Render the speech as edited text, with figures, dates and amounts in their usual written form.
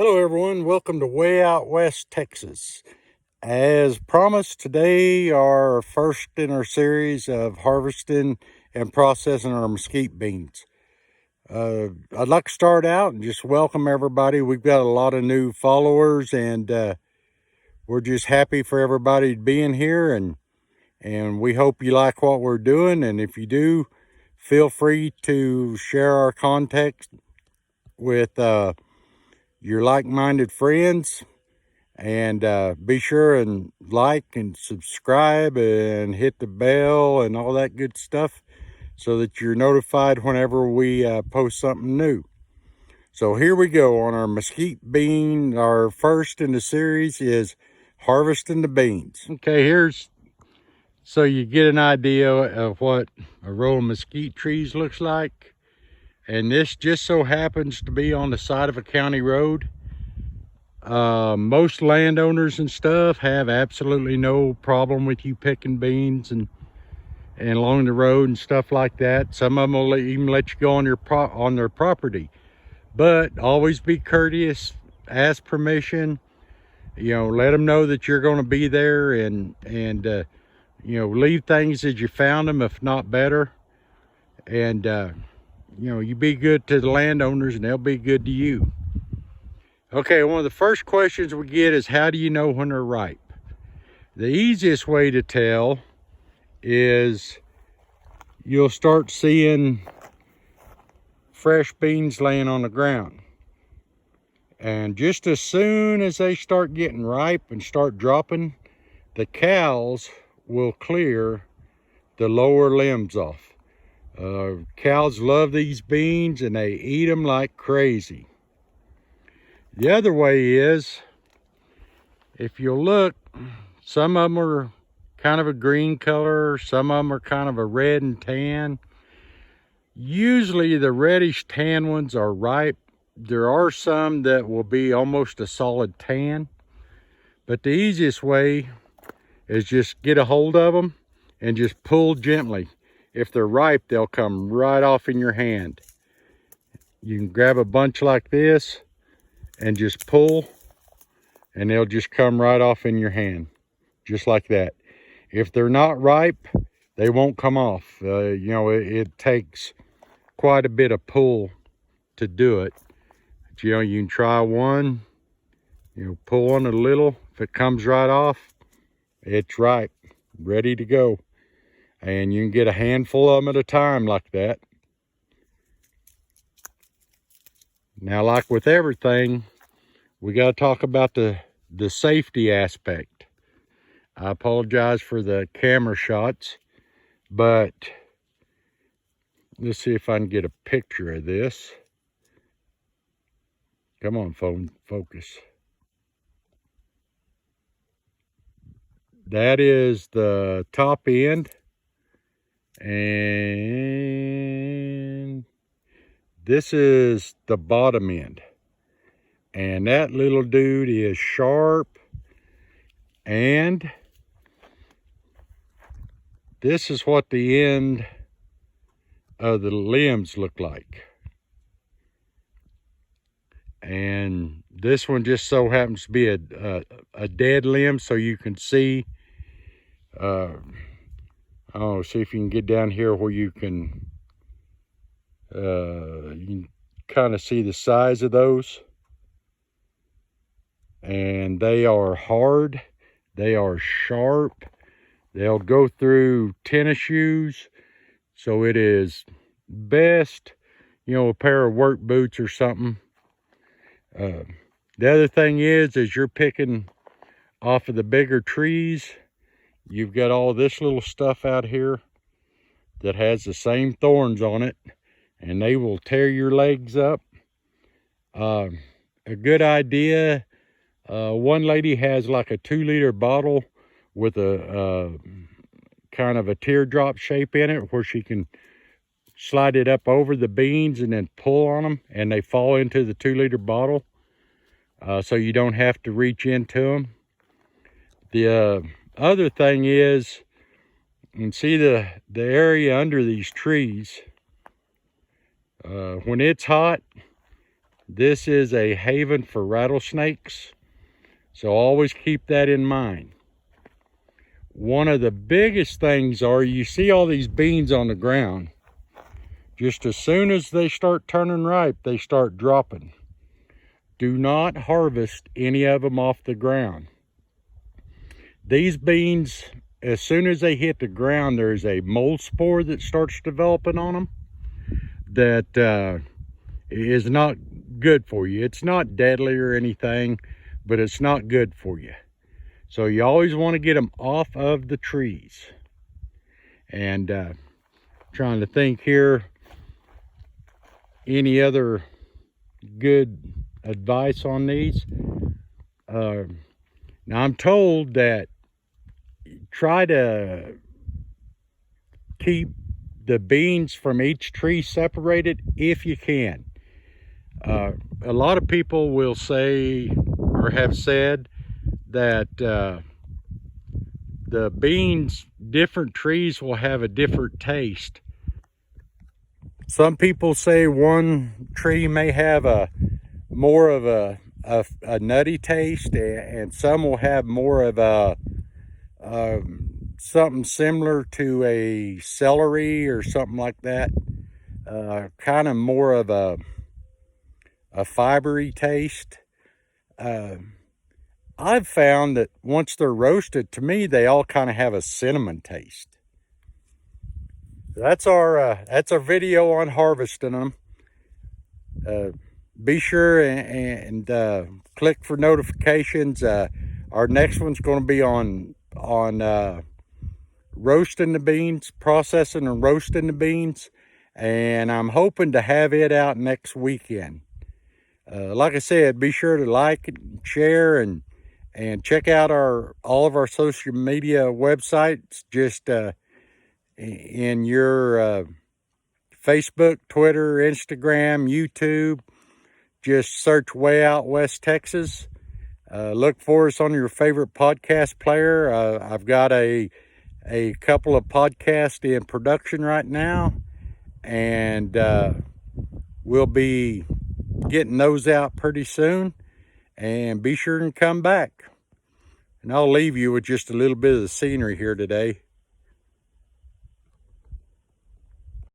Hello everyone, welcome to Way Out West, Texas. As promised, today our first in our series of harvesting and processing our mesquite beans. I'd like to start out and just welcome everybody. We've got a lot of new followers and we're just happy for everybody being here and we hope you like what we're doing. And if you do, feel free to share our content with your like-minded friends, and be sure and like and subscribe and hit the bell and all that good stuff so that you're notified whenever we post something new. So here we go on our mesquite bean. Our first in the series is harvesting the beans. Okay, here's so you get an idea of what a row of mesquite trees looks like. And this just so happens to be on the side of a county road. Most landowners and stuff have absolutely no problem with you picking beans and along the road and stuff like that. Some of them will even let you go on their property, but always be courteous, ask permission, let them know that you're going to be there, and leave things as you found them, if not better. And you be good to the landowners and they'll be good to you. Okay, one of the first questions we get is, how do you know when they're ripe? The easiest way to tell is you'll start seeing fresh beans laying on the ground. And just as soon as they start getting ripe and start dropping, the cows will clear the lower limbs off. Cows love these beans and they eat them like crazy. The other way is, if you'll look, some of them are kind of a green color, some of them are kind of a red and tan. Usually the reddish tan ones are ripe. There are some that will be almost a solid tan, but the easiest way is just get a hold of them and just pull gently. If they're ripe, they'll come right off in your hand. You can grab a bunch like this and just pull, and they'll just come right off in your hand, just like that. If they're not ripe, they won't come off. It takes quite a bit of pull to do it. But, you can try one, pull on a little. If it comes right off, it's ripe, ready to go. And you can get a handful of them at a time like that. Now, like with everything, we got to talk about the safety aspect. I apologize for the camera shots, but let's see if I can get a picture of this. Come on, phone, focus. That is the top end, and this is the bottom end. And that little dude is sharp, and this is what the end of the limbs look like. And this one just so happens to be a dead limb, so you can see, see if you can get down here where you can kind of see the size of those. And they are hard, they are sharp, they'll go through tennis shoes, so it is best, a pair of work boots or something. The other thing is you're picking off of the bigger trees, you've got all this little stuff out here that has the same thorns on it, and they will tear your legs up. A good idea, one lady has like a 2-liter bottle with a kind of a teardrop shape in it, where she can slide it up over the beans and then pull on them, and they fall into the 2-liter bottle, so you don't have to reach into them. The other thing is, you can see the area under these trees. When it's hot, This is a haven for rattlesnakes, so always keep that in mind. One of the biggest things are, you see all these beans on the ground. Just as soon as they start turning ripe, they start dropping. Do not harvest any of them off the ground. These beans, as soon as they hit the ground, there's a mold spore that starts developing on them that is not good for you. It's not deadly or anything, but it's not good for you. So you always want to get them off of the trees. And trying to think here, any other good advice on these? Now I'm told that try to keep the beans from each tree separated if you can. A lot of people will say, or have said, that the beans, different trees will have a different taste. Some people say one tree may have more of a nutty taste, and some will have more of a something similar to a celery or something like that. Kind of more of a fibery taste. I've found that once they're roasted, to me, they all kind of have a cinnamon taste. That's our video on harvesting them. Be sure and click for notifications. Our next one's going to be on roasting the beans, processing and roasting the beans, and I'm hoping to have it out next weekend. Like I said, be sure to like and share and check out all of our social media websites. Just in your Facebook, Twitter, Instagram, YouTube. Just search Way Out West Texas. Look for us on your favorite podcast player. I've got a couple of podcasts in production right now, and we'll be getting those out pretty soon. And be sure and come back. And I'll leave you with just a little bit of the scenery here today.